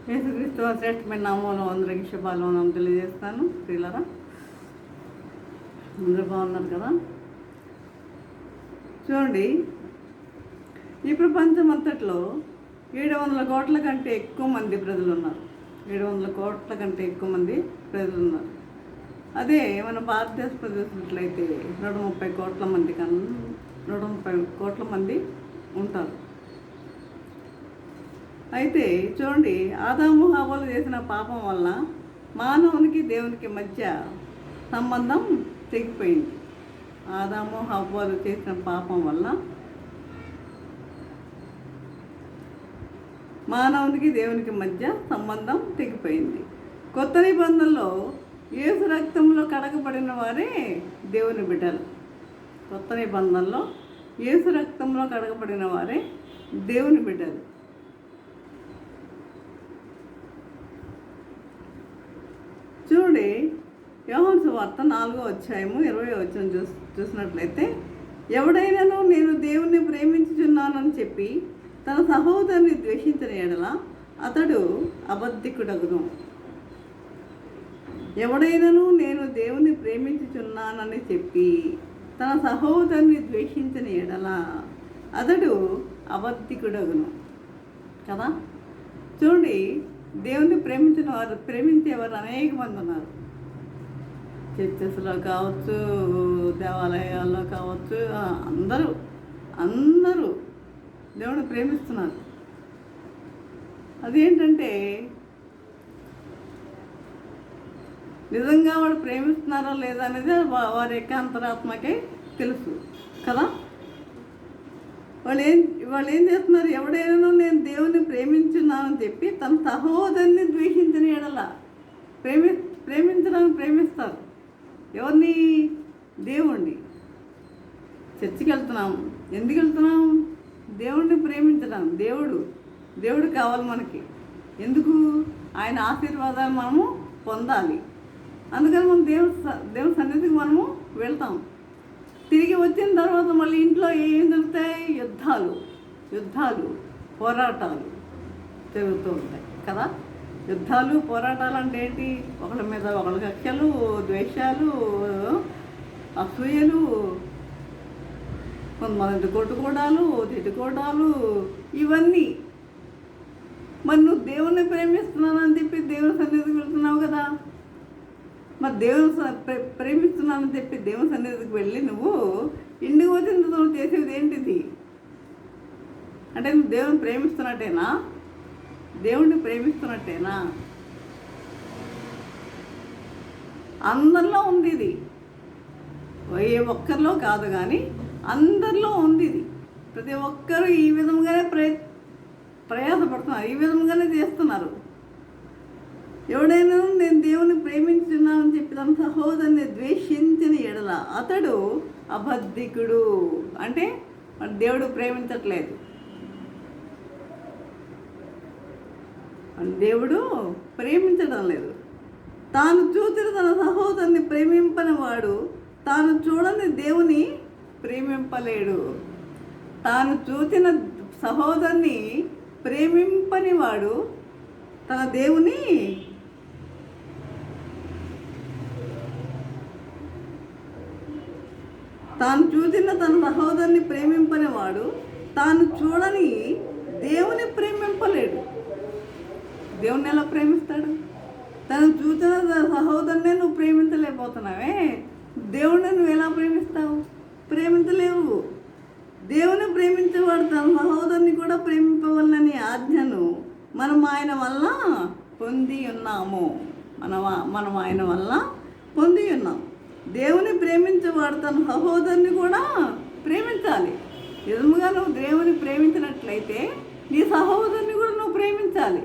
యేసుక్రీస్తు శ్రేష్టమైన నామంలో అందరికి శుభాలు తెలియజేస్తాను. ప్రియులారా, అందరూ బాగున్నారు కదా? చూడండి, ఈ ప్రపంచం అంతట్లో 700 కోట్ల కంటే ఎక్కువ మంది ప్రజలు ఉన్నారు. 700 కోట్ల కంటే ఎక్కువ మంది ప్రజలు ఉన్నారు. అదే మన భారతదేశ ప్రదేశట్లయితే 130 కోట్ల మంది 130 కోట్ల మంది ఉంటారు. అయితే చూడండి, ఆదాము హవ్వలు చేసిన పాపం వల్ల మానవునికి దేవునికి మధ్య సంబంధం తెగిపోయింది. ఆదాము హవ్వలు చేసిన పాపం వల్ల మానవునికి దేవునికి మధ్య సంబంధం తెగిపోయింది. కొత్త నిబంధనలో యేసు రక్తంలో కడగబడిన వారే దేవుని బిడ్డలు. కొత్త నిబంధనలో యేసు రక్తంలో కడగబడిన వారే దేవుని బిడ్డలు. చూడండి, యోహాను సువార్త 4వ అధ్యాయము 20వ వచనం చూసినట్లయితే, ఎవడైనాను నేను దేవుణ్ణి ప్రేమించుచున్నానని చెప్పి తన సహోదరుని ద్వేషించిన ఎడల అతడు అబద్ధికుడగును. ఎవడైనాను నేను దేవుని ప్రేమించుచున్నానని చెప్పి తన సహోదరుని ద్వేషించిన ఎడల అతడు అబద్ధికుడగును కదా. చూడండి, దేవుని ప్రేమించేవారు అనేక మంది ఉన్నారు. చర్చెస్లో కావచ్చు, దేవాలయాల్లో కావచ్చు, అందరూ దేవుని ప్రేమిస్తున్నారు. అదేంటంటే, నిజంగా వాడు ప్రేమిస్తున్నారా లేదా అనేది వారి యొక్క అంతరాత్మకే తెలుసు కదా. వాళ్ళు ఏం చేస్తున్నారు? ఎవడైనా నేను దేవుని ప్రేమించున్నానని చెప్పి తన సహోదరుని ద్వేషించిన ఎడల ప్రేమించడానికి ప్రేమిస్తారు. ఎవరిని? దేవుణ్ణి. చర్చికి వెళ్తున్నాం, ఎందుకు వెళ్తున్నాం? దేవుణ్ణి ప్రేమించడం. దేవుడు కావాలి మనకి. ఎందుకు? ఆయన ఆశీర్వాదాలు మనము పొందాలి. అందుకని మనం దేవుని సన్నిధికి మనము వెళ్తాం. తిరిగి వచ్చిన తర్వాత మళ్ళీ ఇంట్లో ఏం జరుగుతాయి? యుద్ధాలు, పోరాటాలు జరుగుతూ ఉంటాయి కదా. యుద్ధాలు, పోరాటాలు అంటే ఏంటి? ఒకళ్ళ మీద ఒకళ్ళ కక్షలు, ద్వేషాలు, అసూయలు, కొంతమంది కొట్టుకోవడాలు, తిట్టుకోవడాలు, ఇవన్నీ. మరి నువ్వు దేవుణ్ణి ప్రేమిస్తున్నానని చెప్పి దేవుని సన్నిధికి వెళ్తున్నావు కదా. మరి దేవుని ప్రేమిస్తున్నానని చెప్పి దేవుని సన్నిధికి వెళ్ళి నువ్వు ఇంటికి వచ్చిన తర్వాత చేసేది ఏంటిది? అంటే నువ్వు దేవుని ప్రేమిస్తున్నట్టేనా? దేవుణ్ణి ప్రేమిస్తున్నట్టేనా? అందరిలో ఉంది ఇది. ఏ ఒక్కరిలో కాదు కానీ అందరిలో ఉంది ఇది. ప్రతి ఒక్కరూ ఈ విధంగానే ప్రయాసపడుతున్నారు, ఈ విధంగానే చేస్తున్నారు. ఎవడైనా నేను దేవుని ప్రేమించున్నానని చెప్పి తన సహోదరుని ద్వేషించిన ఎడల అతడు అబద్ధికుడు. అంటే దేవుడు ప్రేమించట్లేదు. దేవుడు ప్రేమించడం లేదు. తాను చూసిన తన సహోదరుని ప్రేమింపని వాడు తాను చూడని దేవుని ప్రేమింపలేడు. తాను చూసిన సహోదరుని ప్రేమింపని వాడు తన దేవుని తాను చూసిన తన సహోదరుని ప్రేమింపని వాడు తాను చూడని దేవుని ప్రేమింపలేడు. దేవుణ్ణి ఎలా ప్రేమిస్తాడు? తను చూసిన సహోదరునే నువ్వు ప్రేమించలేకపోతున్నావే, దేవుణ్ణి నువ్వు ఎలా ప్రేమిస్తావు? ప్రేమించలేవు. దేవుని ప్రేమించేవాడు తన సహోదరుని కూడా ప్రేమింపవలనని ఆజ్ఞను మనం ఆయన వల్ల పొంది ఉన్నాము. మనం ఆయన వల్ల పొంది ఉన్నాం. దేవుని ప్రేమించేవాడు తన సహోదరుని కూడా ప్రేమించాలి. నిజంగా నువ్వు దేవుని ప్రేమించినట్లయితే నీ సహోదరుని కూడా నువ్వు ప్రేమించాలి.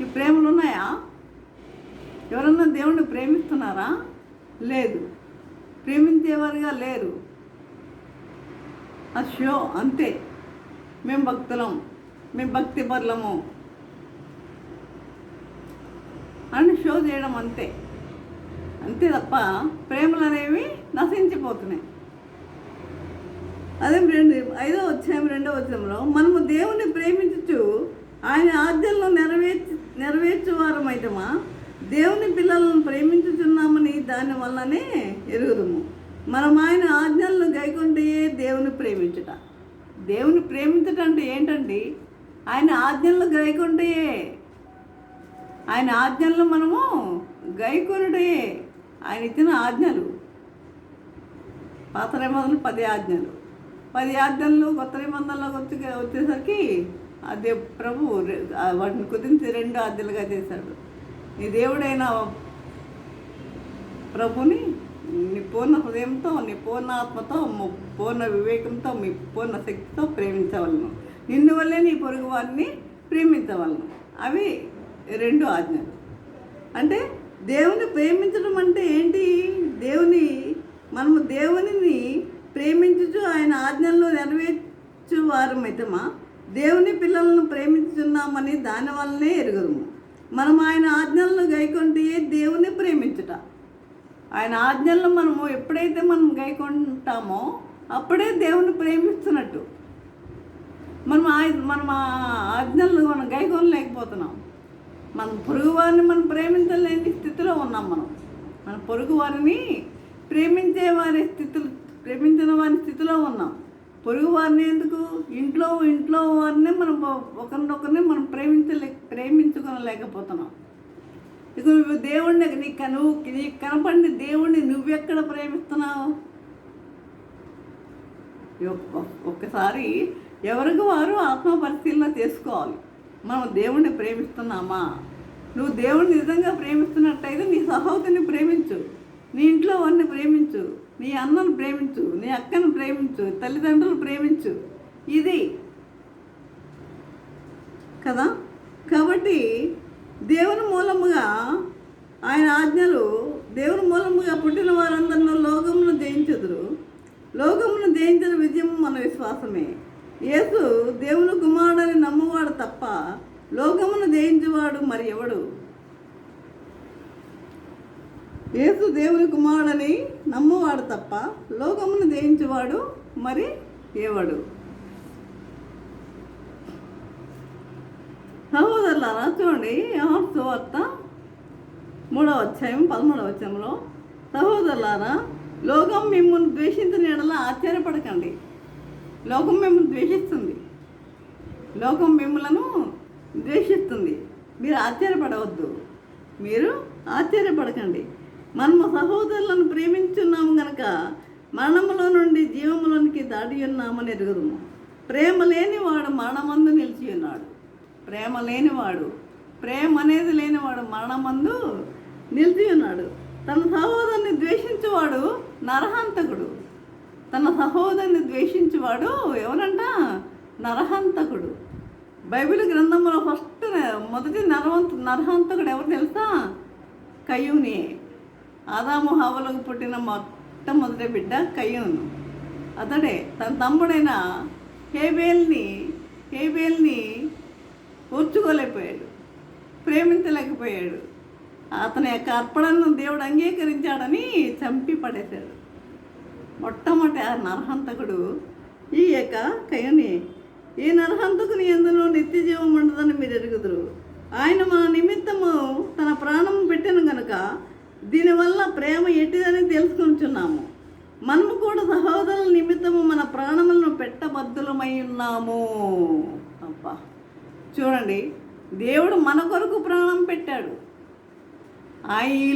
ఈ ప్రేమలు ఉన్నాయా? ఎవరన్నా దేవుణ్ణి ప్రేమిస్తున్నారా? లేదు, ప్రేమించేవారుగా లేరు. ఆ షో అంతే. మేము భక్తులం, మేము భక్తి పరులము అని షో చేయడం అంతే తప్ప ప్రేమలు అనేవి నశించిపోతున్నాయి. అదే 5వ అధ్యాయం 2వ వచనంలో మనము దేవుని ప్రేమించుచు ఆయన ఆజ్ఞలను వారమైతమా దేవుని పిల్లలను ప్రేమించుచున్నామని దాని వల్లనే ఎరుగుదుము. మనం ఆయన ఆజ్ఞలను గైకొంటే దేవుని ప్రేమించుట. దేవుని ప్రేమించుట అంటే ఏంటండి? ఆయన ఆజ్ఞలను గైకొంటే, ఆయన ఆజ్ఞలను మనము గైకొనుటే. ఆయన ఇచ్చిన ఆజ్ఞలు పాత నిబంధనలు 10 ఆజ్ఞలు. 10 ఆజ్ఞలు కొత్త నిబంధనలోకి వచ్చేసరికి అదే ప్రభు వాటిని కుదించి 2 ఆజ్ఞలుగా చేశాడు. నీ దేవుడైన ప్రభుని నీ పూర్ణ హృదయంతో, నీ పూర్ణ ఆత్మతో, పూర్ణ వివేకంతో, మీ పూర్ణ శక్తితో ప్రేమించవలను. నిన్ను వల్లే నీ పొరుగు వారిని ప్రేమించవలను. అవి 2 ఆజ్ఞలు. అంటే దేవుని ప్రేమించడం అంటే ఏంటి? మనము దేవునిని ప్రేమించుచు ఆయన ఆజ్ఞలను నెరవేర్చు వారమైతమా దేవుని పిల్లలను ప్రేమించుచున్నామని దాని వల్లనే ఎరుగుదము. మనం ఆయన ఆజ్ఞలను గైకొంటే దేవుని ప్రేమించుట. ఆయన ఆజ్ఞలను మనము ఎప్పుడైతే మనం గైకొంటామో అప్పుడే దేవుని ప్రేమిస్తున్నట్టు. మనం ఆజ్ఞలను మనం గైకొనలేకపోతున్నాం. మన పొరుగు వారిని మనం ప్రేమించలేని స్థితిలో ఉన్నాం. మన పొరుగు వారిని ప్రేమించిన వారి స్థితిలో ఉన్నాం. పొరుగు వారిని ఎందుకు? ఇంట్లో వారిని మనం ఒకరినొకరిని మనం ప్రేమించుకోలేకపోతున్నాం. ఇక నువ్వు దేవుణ్ణి నీకు కనపడిన దేవుణ్ణి నువ్వెక్కడ ప్రేమిస్తున్నావు? ఒక్కసారి ఎవరికి వారు ఆత్మ పరిశీలన చేసుకోవాలి. మనం దేవుణ్ణి ప్రేమిస్తున్నామా? నువ్వు దేవుణ్ణి నిజంగా ప్రేమిస్తున్నట్టయితే నీ సహోదరుని ప్రేమించు, నీ ఇంట్లో వారిని ప్రేమించు, నీ అన్నను ప్రేమించు, నీ అక్కను ప్రేమించు, తల్లిదండ్రులు ప్రేమించు. ఇది కదా. కాబట్టి దేవుని మూలముగా ఆయన ఆజ్ఞలు, దేవుని మూలముగా పుట్టిన వారందరిలో లోకమును జయించుదురు. లోకమును జయించిన విజయం మన విశ్వాసమే. యేసు దేవుని కుమారుడని నమ్మువాడు తప్ప లోకమును జయించేవాడు మరి ఎవడు? యేసు దేవుని కుమారుడని నమ్మువాడు తప్ప లోకమును జయించేవాడు మరి ఎవడు? సహోదరులారా చూడండి, యోహాను సువార్త 3వ అధ్యాయం 13వ వచనంలో, సహోదరులారా లోకం మిమ్మల్ని ద్వేషించిన యెడల ఆశ్చర్యపడకండి. లోకం మిమ్మల్ని ద్వేషిస్తుంది, లోకం మిమ్మలను ద్వేషిస్తుంది. మీరు ఆశ్చర్యపడవద్దు, మీరు ఆశ్చర్యపడకండి. మనము సహోదరులను ప్రేమించున్నాము కనుక మరణములో నుండి జీవములోనికి దాటి ఉన్నామని ఎరుగుదుము. ప్రేమ లేనివాడు మరణమందు నిలిచి ఉన్నాడు. ప్రేమ లేనివాడు, ప్రేమ అనేది లేనివాడు మరణమందు నిలిచి ఉన్నాడు. తన సహోదరుని ద్వేషించేవాడు నరహంతకుడు. తన సహోదరుని ద్వేషించేవాడు ఎవరంట? నరహంతకుడు. బైబిల్ గ్రంథంలో మొదటి నరహంతకుడు ఎవరు తెలుసా? కయ్యూని. ఆదాము హవ్వలకు పుట్టిన మొట్టమొదటి బిడ్డ కయ్యూను. అతడే తన తమ్ముడైన హేబేల్ని ఓర్చుకోలేకపోయాడు, ప్రేమించలేకపోయాడు. అతని యొక్క అర్పణను దేవుడు అంగీకరించాడని చంపి పడేశాడు. మొట్టమొదటి ఆ నరహంతకుడు ఈ యొక్క కయ్యూని. ఈ నరహంతకుని ఎందులో నిత్య జీవం ఉండదని మీరు ఎరుగుదురు. ఆయన మన నిమిత్తము తన ప్రాణం పెట్టిన కనుక దీనివల్ల ప్రేమ ఎట్టిదని తెలుసుకుంటున్నాము. మనము కూడా సహోదరుల నిమిత్తము మన ప్రాణములను పెట్టబద్దులమై ఉన్నాము. అబ్బా చూడండి, దేవుడు మన కొరకు ప్రాణం పెట్టాడు. ఈ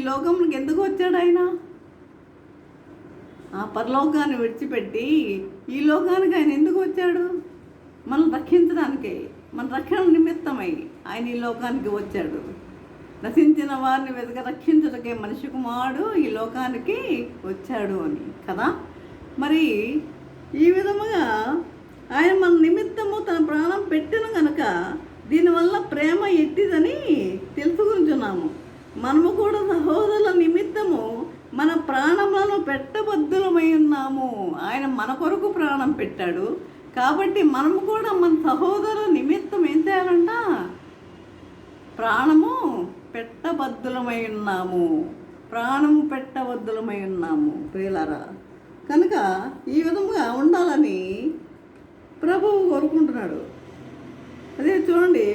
లోకమునికి ఎందుకు వచ్చాడు? ఆయన ఆ పరలోకాన్ని విడిచిపెట్టి ఈ లోకానికి ఆయన ఎందుకు వచ్చాడు? మనం రక్షించడానికే, మన రక్షణ నిమిత్తమై ఆయన ఈ లోకానికి వచ్చాడు. నశించిన వారిని వెతక రక్షించటకే మనిషి కుమారుడు ఈ లోకానికి వచ్చాడు అని కదా. మరి ఈ విధముగా ఆయన మన నిమిత్తము తన ప్రాణం పెట్టిన కనుక దీనివల్ల ప్రేమ ఎట్టిదని తెలుసుకుంటున్నాము. మనము కూడా సహోదరుల నిమిత్తము మన ప్రాణములను పెట్టబద్దులమై ఉన్నాము. ఆయన మన కొరకు ప్రాణం పెట్టాడు కాబట్టి మనము కూడా మన సహోదరుల నిమిత్తం ఏం చేయాలంట? ప్రాణము పెట్టబద్దులమై ఉన్నాము. ప్రాణము పెట్టబద్దులమై ఉన్నాము ప్రియులారా. కనుక ఈ విధముగా ఉండాలని ప్రభువు కోరుకుంటున్నాడు. అదే చూడండి,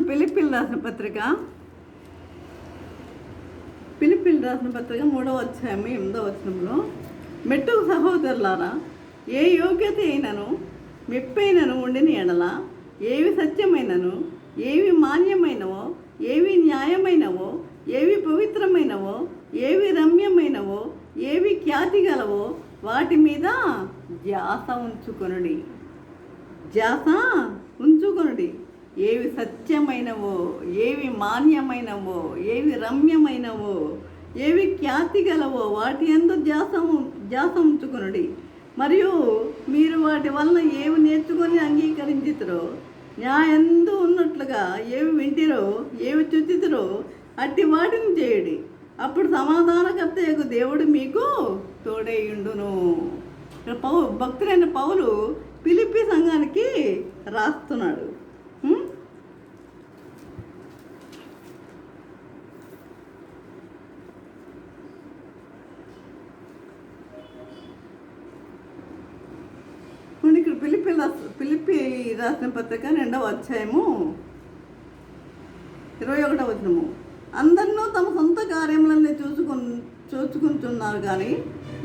ఫిలిప్పీలు రాసిన పత్రిక 3వ అధ్యాయం 8వ వచనంలో, మెట్టుకు సహోదరులారా, ఏ యోగ్యత అయినను మెప్పైనను ఉండిన ఎడల, ఏవి సత్యమైనను, ఏవి మాన్యమైనవో, ఏవి న్యాయమైనవో, ఏవి పవిత్రమైనవో, ఏవి రమ్యమైనవో, ఏవి ఖ్యాతి గలవో వాటి మీద ధ్యాస ఉంచుకొనుడి. ఏవి సత్యమైనవో, ఏవి మాన్యమైనవో, ఏవి రమ్యమైనవో, ఏవి ఖ్యాతి గలవో వాటి యందు ధ్యాస ఉంచుకొనుడి. మరియు మీరు వాటి వలన ఏవి నేర్చుకొని అంగీకరించితిరో, న్యాయందు ఉన్నట్లుగా ఏవి వింటిరో, ఏవి చూచితిరో అట్టి వాటిని చేయుడి. అప్పుడు సమాధానకర్త యొక్క దేవుడు మీకు తోడేయుండును. భక్తులైన పౌలు ఫిలిప్పీ సంఘానికి రాస్తున్నాడు. ఇక్కడ ఫిలిప్పీ రాసిన పత్రిక 2వ అధ్యాయము 21వ వచనము, అందరినూ తమ సొంత కార్యములని చూచుకుంటున్నారు కానీ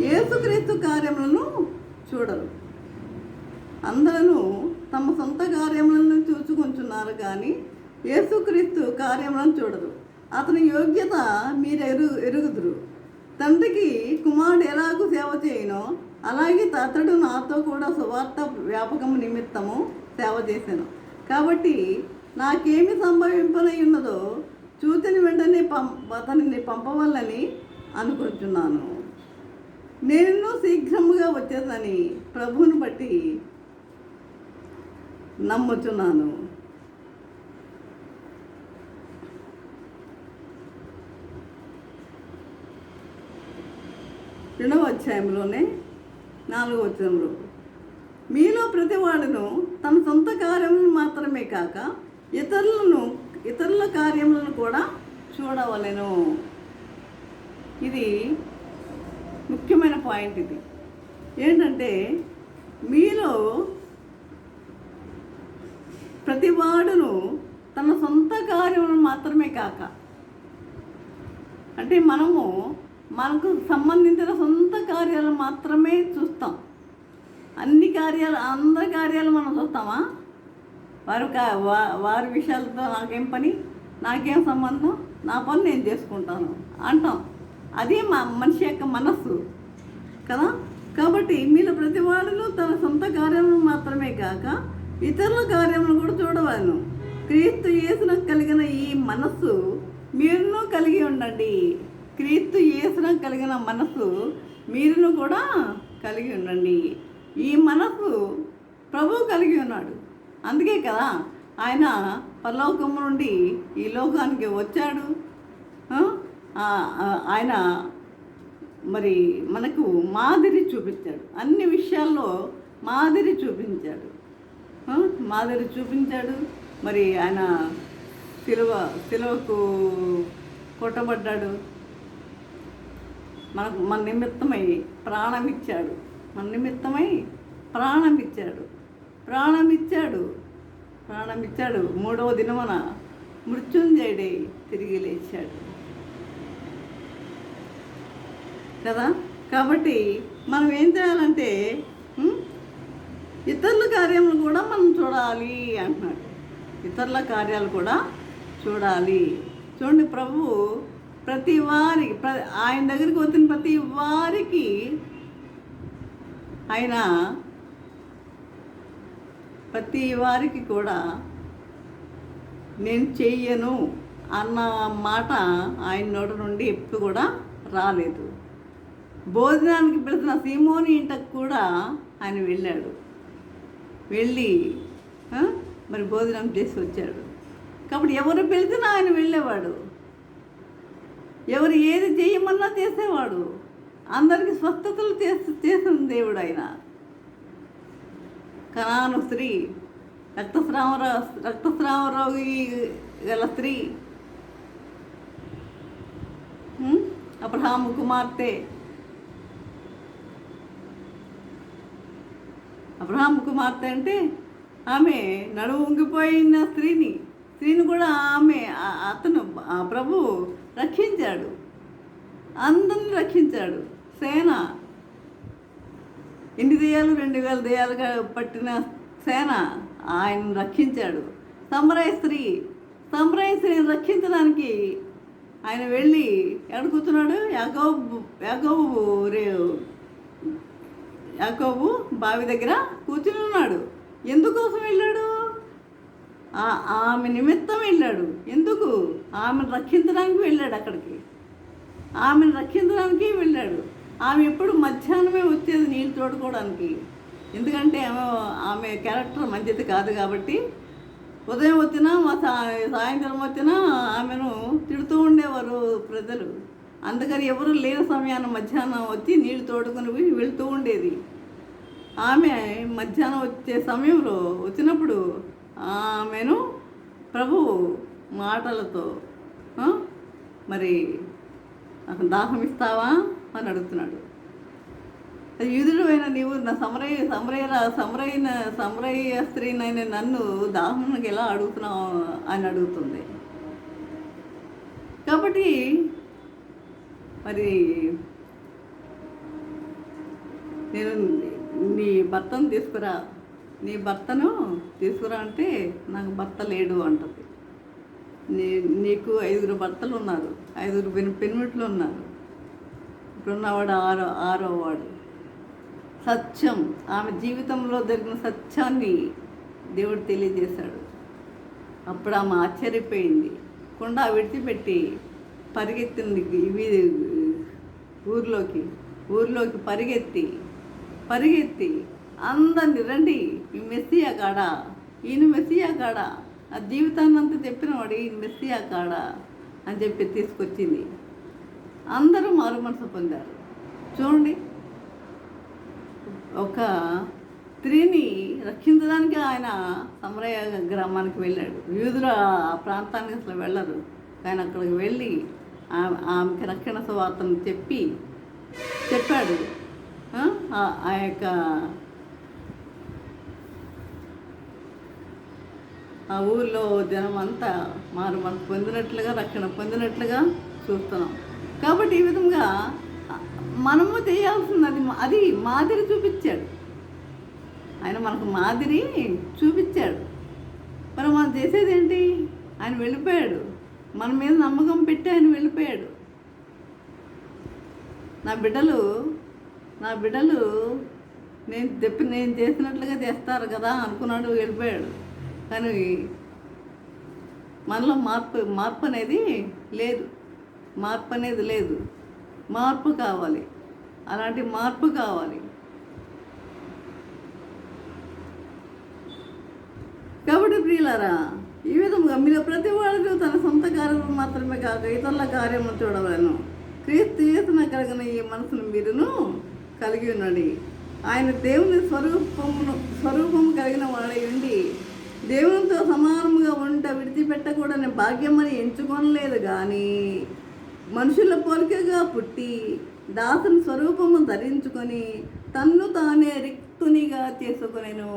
యేసుక్రీస్తు కార్యములను చూడరు. అందరూ తమ సొంత కార్యములను చూచుకుంటున్నారు కానీ యేసుక్రీస్తు కార్యములను చూడరు. అతని యోగ్యత మీరు ఎరుగుదురు. తండ్రికి కుమారుడు ఎలాగూ సేవ చేయనో అలాగే అతడు నాతో కూడా సువార్త వ్యాపకము నిమిత్తము సేవ చేశాను. కాబట్టి నాకేమి సంభవింపనై ఉన్నదో చూచిన వెంటనే అతనిని పంపవాలని అనుకుంటున్నాను. నేను శీఘ్రముగా వచ్చేదని ప్రభువుని బట్టి నమ్ముతున్నాను. రెండవ అధ్యాయంలోనే 4వ వచనంలో, మీలో ప్రతివాడును తన సొంత కార్యములను మాత్రమే కాక ఇతరుల కార్యములను కూడా చూడవలెను. ఇది ముఖ్యమైన పాయింట్. ఇది ఏంటంటే, మీలో ప్రతివాడును తన సొంత కార్యములను మాత్రమే కాక, అంటే మనకు సంబంధించిన సొంత కార్యాలు మాత్రమే చూస్తాం. అందరి కార్యాలు మనం చూస్తామా? వారి విషయాలతో నాకేం పని, నాకేం సంబంధం, నా పని నేను చేసుకుంటాను అంటాం. అదే మనిషి యొక్క మనస్సు కదా. కాబట్టి మీలో ప్రతివాడును తన సొంత కార్యములను మాత్రమే కాక ఇతరుల కార్యములను కూడా చూడవలను. క్రీస్తు యేసునకు కలిగిన ఈ మనస్సు మీరును కలిగి ఉండండి. క్రీస్తు యేసునకు కలిగిన మనస్సు మీరును కూడా కలిగి ఉండండి. ఈ మనస్సు ప్రభువు కలిగి ఉన్నాడు. అందుకే కదా ఆయన పరలోకము నుండి ఈ లోకానికి వచ్చాడు. ఆయన మరి మనకు మాదిరి చూపించాడు. అన్ని విషయాల్లో మాదిరి చూపించాడు. మరి ఆయన సిలువకు కొట్టబడ్డాడు. మన నిమిత్తమై ప్రాణమిచ్చాడు. 3వ దినమున మృత్యుంజయుడై తిరిగి లేచాడు కదా. కాబట్టి మనం ఏం చేయాలంటే ఇతరుల కార్యములు కూడా మనం చూడాలి అంటున్నాడు. ఇతరుల కార్యాలు కూడా చూడాలి. చూడండి, ప్రభువు ఆయన దగ్గరికి వచ్చిన ప్రతి వారికి ఆయన ప్రతి వారికి కూడా నేను చెయ్యను అన్న మాట ఆయన నోటి నుండి ఎప్పుడు కూడా రాలేదు. భోజనానికి పిలిచిన సీమోని ఇంటికి కూడా ఆయన వెళ్ళి మరి భోజనం చేసి వచ్చాడు. కాబట్టి ఎవరు పిలిచినా ఆయన వెళ్ళేవాడు. ఎవరు ఏది చేయమన్నా చేసేవాడు. అందరికీ స్వస్థతలు చేసిన దేవుడు ఆయన. కనాను స్త్రీ, రక్తస్రావ రోగి గల స్త్రీ, అబ్రహాము కుమార్తె అంటే ఆమె నడుము ఉంగిపోయిన స్త్రీని కూడా అతను ఆ ప్రభు రక్షించాడు, అందరిని రక్షించాడు. సేన, ఎన్ని దెయ్యాలు, 2000 దెయ్యాలుగా పట్టిన సేన ఆయన రక్షించాడు. సమరయ స్త్రీని రక్షించడానికి ఆయన వెళ్ళి ఎక్కడ కూర్చున్నాడు? యాకోబు బావి దగ్గర కూర్చుని ఉన్నాడు. ఎందుకోసం వెళ్ళాడు? ఆమె నిమిత్తం వెళ్ళాడు. ఎందుకు? ఆమెను రక్షించడానికి వెళ్ళాడు. అక్కడికి ఆమెను రక్షించడానికి వెళ్ళాడు. ఆమె ఎప్పుడు మధ్యాహ్నమే వచ్చేది నీళ్ళు తోడుకోవడానికి. ఎందుకంటే ఆమె క్యారెక్టర్ మంచిది కాదు కాబట్టి ఉదయం వచ్చినా సాయంత్రం వచ్చినా ఆమెను తిడుతూ ఉండేవారు ప్రజలు. అందుకని ఎవరు లేని సమయాన్ని మధ్యాహ్నం వచ్చి నీళ్ళు తోడుకొని వెళ్తూ ఉండేది. ఆమె మధ్యాహ్నం వచ్చే సమయంలో వచ్చినప్పుడు ఆమెను ప్రభువు మాటలతో మరి నాకు దాహం ఇస్తావా అని అడుగుతున్నాడు. యూదుడు అయిన నీవు నా సమరయ స్త్రీనైనా నన్ను దాహంకి ఎలా అడుగుతున్నావు అని అడుగుతుంది. కాబట్టి మరి నేను నీ భర్తను తీసుకురా అంటే నాకు భర్త లేడు అంటుంది. నీకు 5 భర్తలు ఉన్నారు, 5 పెన్మిట్లు ఉన్నారు, ఇప్పుడున్నవాడు ఆరో వాడు. సత్యం, ఆమె జీవితంలో జరిగిన సత్యాన్ని దేవుడు తెలియజేశాడు. అప్పుడు ఆమె ఆశ్చర్యపోయింది. కుండ విడిచిపెట్టి పరిగెత్తింది ఊర్లోకి పరిగెత్తి అందరిని రండి, ఈ మెస్సియా కాడా, ఈయన మెస్సియా కాడా, ఆ జీవితాన్ని అంతా చెప్పినవాడు ఈయన మెస్సియా కాడా అని చెప్పి తీసుకొచ్చింది. అందరూ మారు మనసు పొందారు. చూడండి, ఒక స్త్రీని రక్షించడానికి ఆయన సమరయ గ్రామానికి వెళ్ళాడు. యూదుల ఆ ప్రాంతానికి అసలు వెళ్ళరు, ఆయన అక్కడికి వెళ్ళి ఆమెకి రక్షణ సువార్తను చెప్పాడు. ఆ యొక్క ఆ ఊళ్ళో జనం అంతా మారు మనసు పొందినట్లుగా, రక్షణ పొందినట్లుగా చూస్తున్నాం. కాబట్టి ఈ విధంగా మనము చేయాల్సింది అది మాదిరి చూపించాడు ఆయన, మనకు మాదిరి చూపించాడు. మరి మనం చేసేది ఏంటి? ఆయన వెళ్ళిపోయాడు, మన మీద నమ్మకం పెట్టి ఆయన వెళ్ళిపోయాడు. నా బిడ్డలు నేను చేసినట్లుగా చేస్తారు కదా అనుకున్నాడు, వెళ్ళిపోయాడు. కానీ మనలో మార్పు అనేది లేదు. మార్పు కావాలి, అలాంటి మార్పు కావాలి. కాబట్టి ప్రియులారా, ఈ విధంగా మీరు ప్రతి వాళ్ళు తన సొంత కార్యము మాత్రమే కాక ఇతరుల కార్యము చూడవలను. క్రీస్తు యేసున కలిగిన ఈ మనసును మీరును కలిగి ఉన్నది. ఆయన దేవుని స్వరూపము కలిగిన వాడై ఉండి దేవునితో సమానముగా విడిచిపెట్టకూడని భాగ్యమని ఎంచుకొనలేదు కానీ మనుషుల పోలికగా పుట్టి దాసుని స్వరూపము ధరించుకొని తన్ను తానే రిక్తునిగా చేసుకొనెను.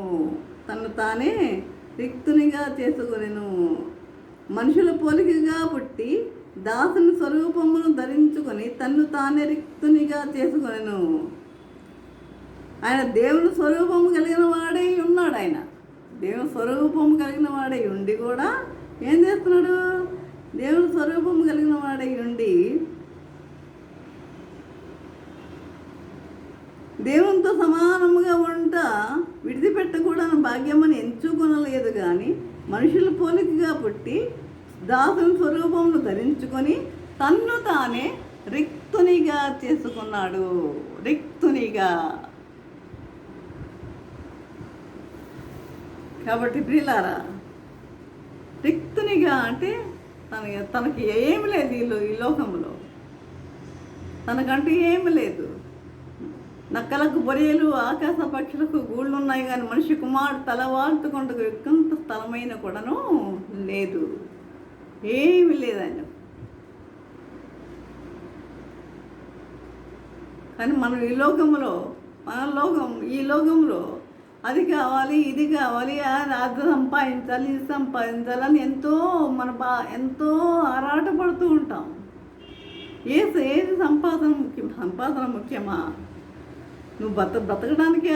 మనుషుల పోలికగా పుట్టి దాసుని స్వరూపమును ధరించుకొని తన్ను తానే రిక్తునిగా చేసుకొనెను. ఆయన దేవుని స్వరూపము కలిగిన వాడై ఉన్నాడు. ఆయన దేవుని స్వరూపము కలిగిన వాడై ఉండి కూడా ఏం చేస్తున్నాడు? దేవుని స్వరూపము కలిగిన వాడై ఉండి దేవునితో సమానముగా విడిచిపెట్టకూడని భాగ్యమని ఎంచుకొనలేదు కానీ మనుషుల పోలికగా పుట్టి దాసుని స్వరూపమును ధరించుకొని తన్ను తానే రిక్తునిగా చేసుకున్నాడు. రిక్తునిగా. కాబట్టి ప్రియులారా, రిక్తునిగా అంటే తనకి ఏమి లేదు ఈ లోకంలో, తనకంటూ ఏమి లేదు. నక్కలకు బొరియలు, ఆకాశ పక్షులకు గూళ్ళు ఉన్నాయి కానీ మనిషి కుమారుడు తలవాల్చుకుంటూ ఎక్కుంత స్థలమైన కూడాను లేదు, ఏమి లేదు ఆయన. కానీ మనం ఈ లోకంలో అది కావాలి, ఇది కావాలి, అది సంపాదించాలి, ఇది సంపాదించాలని ఎంతో ఆరాటపడుతూ ఉంటాం. ఏది సంపాదన ముఖ్యమా? నువ్వు బ్రతకడానికి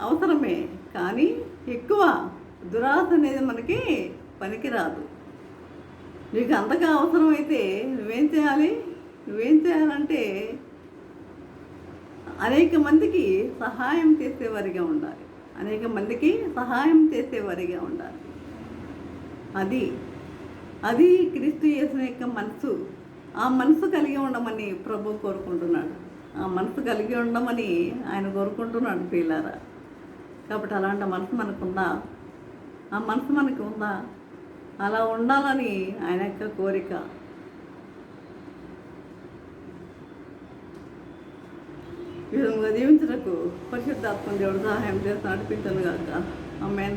అవసరమే, కానీ ఎక్కువ దురాశ అనేది మనకి పనికిరాదు. నీకు అంతగా అవసరమైతే నువ్వేం చేయాలంటే అనేక మందికి సహాయం చేసేవారిగా ఉండాలి. అది క్రీస్తు యేసు యొక్క మనసు. ఆ మనసు కలిగి ఉండమని ప్రభు కోరుకుంటున్నాడు. ఆ మనసు కలిగి ఉండమని ఆయన కోరుకుంటున్నాడు ప్రియులారా. కాబట్టి అలాంటి మనసు మనకుందా? ఆ మనసు మనకు ఉందా? అలా ఉండాలని ఆయన యొక్క కోరిక. ఈ విధంగా జీవించటకు పరిశుద్ధాత్మ దేవుడు సహాయం చేసి నడిపించను గాక. ఆమేన్.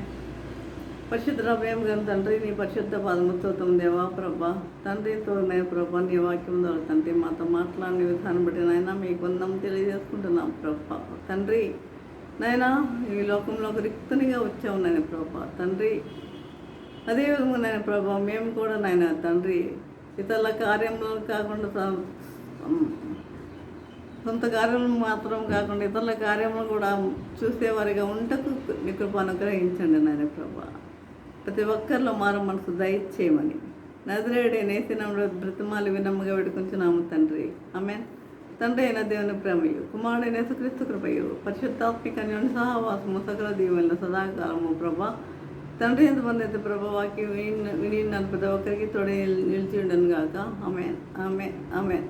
పరిశుద్ధ ప్రేమ గారి తండ్రి, నీ పరిశుద్ధ పాదముతో దేవా ప్రభా, తండ్రితో ప్రభా, నీ వాక్యం ద్వారా తండ్రి మాతో మాట్లాడిన విధానం బట్టి నాయన మీకు వందం తెలియజేసుకుంటున్నాం ప్రభా. తండ్రి నాయన ఈ లోకంలో ఒక రిక్తునిగా వచ్చావు నాయన ప్రభా. తండ్రి అదేవిధంగా నాయన ప్రభా, మేము కూడా నాయన తండ్రి ఇతరుల కార్యంలో కాకుండా సొంత కార్యములు మాత్రం కాకుండా ఇతరుల కార్యములు కూడా చూసేవారిగా ఉంటకు నీ కృప అనుగ్రహించండి నాయన ప్రభా. ప్రతి ఒక్కరిలో మారు మనసు దయచేయమని నజరేయుడైన యేసునామములో బ్రతిమాలి వినమ్ముగా వేడుకొంచున్నాము తండ్రి. ఆమేన్. తండ్రి అయిన దేవుని ప్రేమయు, కుమారుడైన యేసుక్రీస్తు కృపయు, పరిశుద్ధాత్మిక అన్యోన్య సహవాసము సకల దీవెనలు సదాకాలము ప్రభా. తండ్రి ఎంతమంది అయితే ప్రభా వాక్యం విని ప్రతి ఒక్కరికి తోడే నిలిచి ఉండను గాక. ఆమేన్.